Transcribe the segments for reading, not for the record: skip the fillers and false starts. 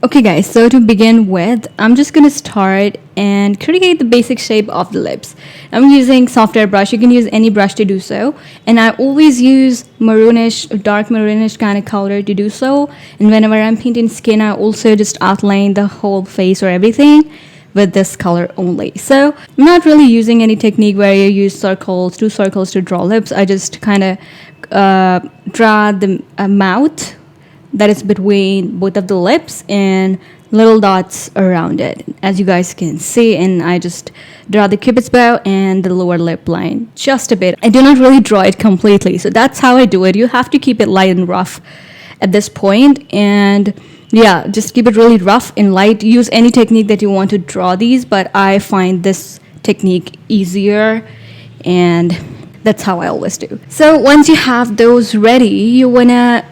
Okay guys, so to begin with, I'm just gonna start and create the basic shape of the lips. I'm using soft air brush. You can use any brush to do so. And I always use maroonish, dark maroonish kind of color to do so. And whenever I'm painting skin, I also just outline the whole face or everything with this color only. So I'm not really using any technique where you use circles, two circles to draw lips. I just kind of draw the mouth that is between both of the lips and little dots around it, as you guys can see. And I just draw the cupid's bow and the lower lip line just a bit. I do not really draw it completely, so that's how I do it. You have to keep it light and rough at this point, and yeah, just keep it really rough and light. Use any technique that you want to draw these, but I find this technique easier, and that's how I always do. So once you have those ready, you wanna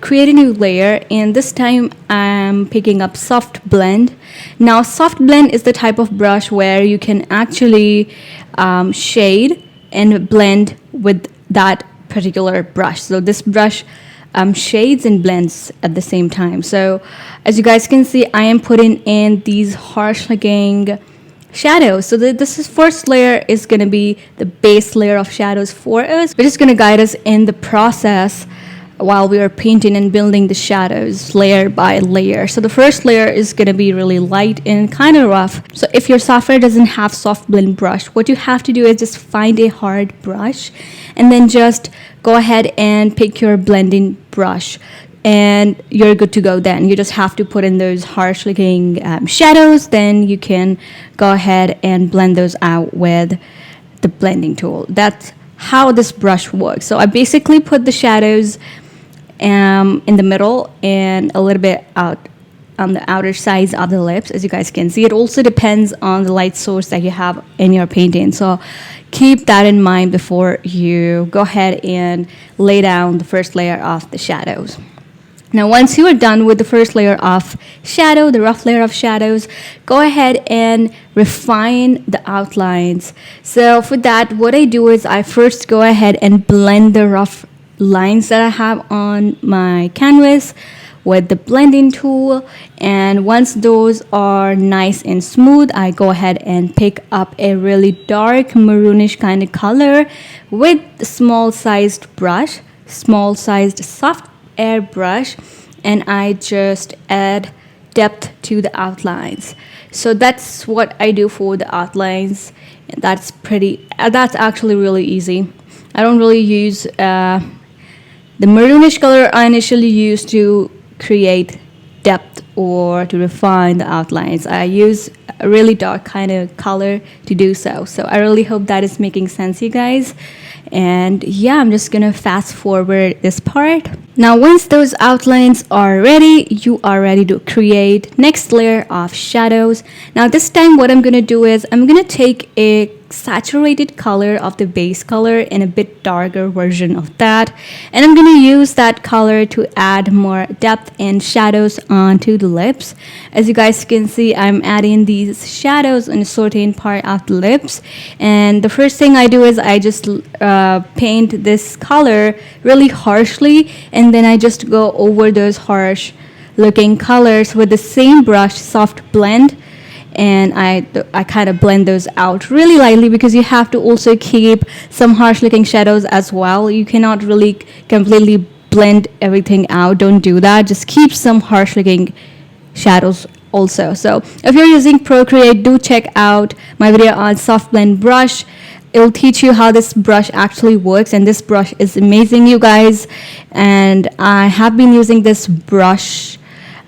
create a new layer, and this time I'm picking up Soft Blend. Now Soft Blend is the type of brush where you can actually shade and blend with that particular brush. So this brush shades and blends at the same time. So as you guys can see, I am putting in these harsh looking shadows. So this is first layer is going to be the base layer of shadows for us, which is going to guide us in the process while we are painting and building the shadows layer by layer. So the first layer is going to be really light and kind of rough. So if your software doesn't have soft blend brush, what you have to do is just find a hard brush and then just go ahead and pick your blending brush, and you're good to go. Then you just have to put in those harsh looking shadows. Then you can go ahead and blend those out with the blending tool. That's how this brush works. So I basically put the shadows in the middle and a little bit out on the outer sides of the lips. As you guys can see, it also depends on the light source that you have in your painting, so keep that in mind before you go ahead and lay down the first layer of the shadows. Now, once you are done with the first layer of shadow, the rough layer of shadows, go ahead and refine the outlines. So for that, what I do is I first go ahead and blend the rough lines that I have on my canvas with the blending tool. And once those are nice and smooth, I go ahead and pick up a really dark maroonish kind of color with a small sized brush, small sized soft air brush, and I just add depth to the outlines. So that's what I do for the outlines. That's actually really easy. I don't really use the maroonish color I initially used to create depth or to refine the outlines. I use a really dark kind of color to do so. So I really hope that is making sense, you guys. And yeah, I'm just gonna fast forward this part. Now once those outlines are ready, you are ready to create next layer of shadows. Now this time what I'm gonna do is I'm gonna take a saturated color of the base color and a bit darker version of that, and I'm gonna use that color to add more depth and shadows onto the lips. As you guys can see, I'm adding these shadows in a certain part of the lips, and the first thing I do is I just paint this color really harshly, and then I just go over those harsh looking colors with the same brush, Soft Blend, and I kind of blend those out really lightly, because you have to also keep some harsh looking shadows as well. You cannot really completely blend everything out. Don't do that. Just keep some harsh looking shadows also. So if you're using Procreate, do check out my video on Soft Blend brush. It'll teach you how this brush actually works, and this brush is amazing, you guys. And I have been using this brush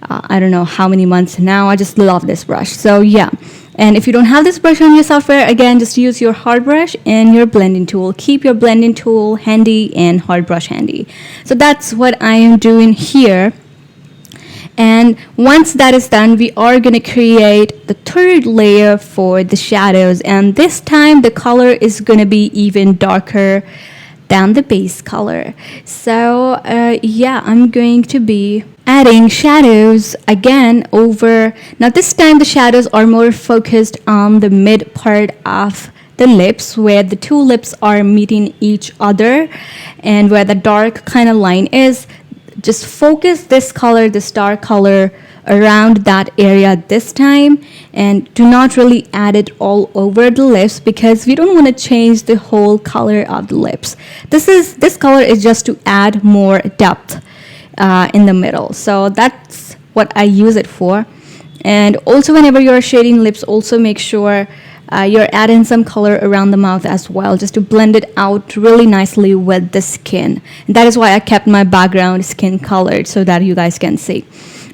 I don't know how many months now. I just love this brush. So yeah, and if you don't have this brush on your software, again, just use your hard brush and your blending tool. Keep your blending tool handy and hard brush handy. So that's what I am doing here. And once that is done, we are going to create the third layer for the shadows, and this time the color is going to be even darker than the base color. So yeah, I'm going to be adding shadows again over. Now this time the shadows are more focused on the mid part of the lips, where the two lips are meeting each other, and where the dark kind of line is. Just focus this color, this dark color, around that area this time, and do not really add it all over the lips because we don't want to change the whole color of the lips. This color is just to add more depth in the middle. So that's what I use it for. And also whenever you're shading lips, also make sure you're adding some color around the mouth as well, just to blend it out really nicely with the skin. And that is why I kept my background skin colored so that you guys can see.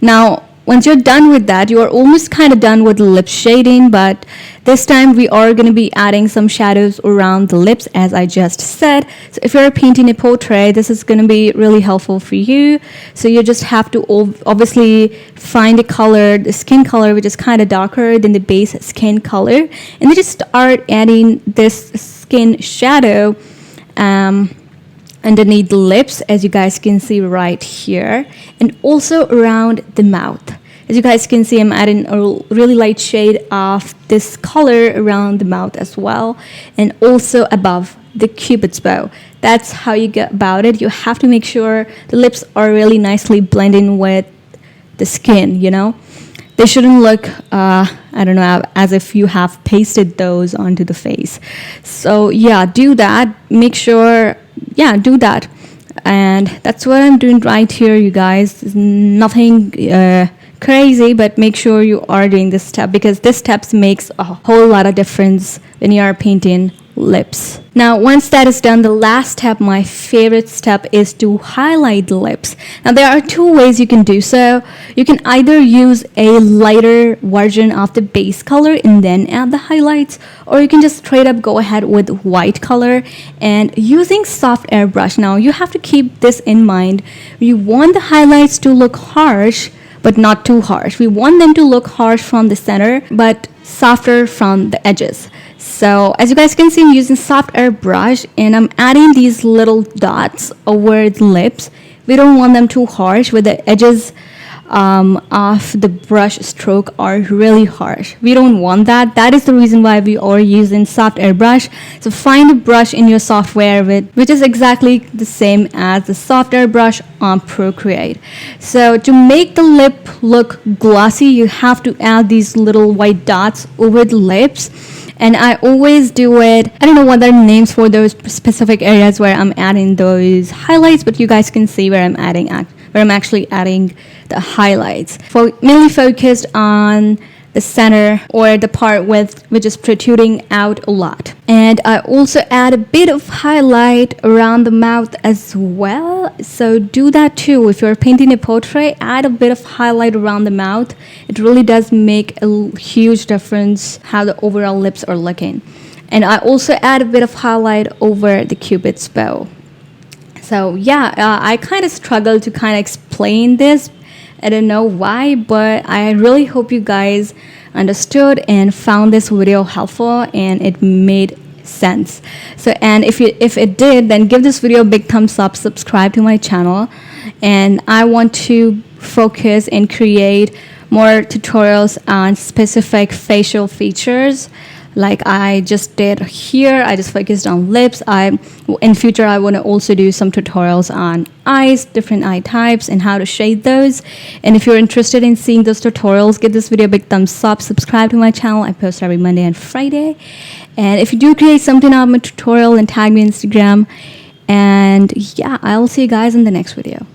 Now, once you're done with that, you are almost kind of done with lip shading, but this time we are going to be adding some shadows around the lips, as I just said. So if you're painting a portrait, this is going to be really helpful for you. So you just have to obviously find a color, the skin color, which is kind of darker than the base skin color, and then just start adding this skin shadow underneath the lips, as you guys can see right here, and also around the mouth. As you guys can see, I'm adding a really light shade of this color around the mouth as well, and also above the cupid's bow. That's how you get about it. You have to make sure the lips are really nicely blending with the skin, you know. They shouldn't look, I don't know, as if you have pasted those onto the face. So yeah, do that. Make sure, yeah, do that. And that's what I'm doing right here, you guys. It's nothing crazy, but make sure you are doing this step, because this step makes a whole lot of difference when you are painting lips. Now, once that is done, the last step, my favorite step, is to highlight the lips. Now, there are two ways you can do so. You can either use a lighter version of the base color and then add the highlights, or you can just straight up go ahead with white color and using soft airbrush. Now, you have to keep this in mind. You want the highlights to look harsh, but not too harsh. We want them to look harsh from the center, but softer from the edges. So as you guys can see, I'm using soft airbrush and I'm adding these little dots over the lips. We don't want them too harsh, with the edges of the brush stroke are really harsh. We don't want that. That is the reason why we are using soft airbrush. So find a brush in your software which is exactly the same as the soft airbrush on Procreate. So to make the lip look glossy, you have to add these little white dots over the lips. And I always do it, I don't know what are the names for those specific areas where I'm adding those highlights, but you guys can see where I'm actually adding the highlights. Mainly focused on the center, or the part which is protruding out a lot. And I also add a bit of highlight around the mouth as well. So do that too. If you're painting a portrait, add a bit of highlight around the mouth. It really does make a huge difference how the overall lips are looking. And I also add a bit of highlight over the cupid's bow. So yeah, I kind of struggle to kind of explain this. I don't know why, but I really hope you guys understood and found this video helpful and it made sense. So, and if it did, then give this video a big thumbs up, subscribe to my channel, and I want to focus and create more tutorials on specific facial features. Like I just did here, I just focused on lips. In future, I want to also do some tutorials on eyes, different eye types, and how to shade those. And if you're interested in seeing those tutorials, give this video a big thumbs up, subscribe to my channel. I post every Monday and Friday. And if you do create something out of my tutorial, then tag me on Instagram. And yeah, I'll see you guys in the next video.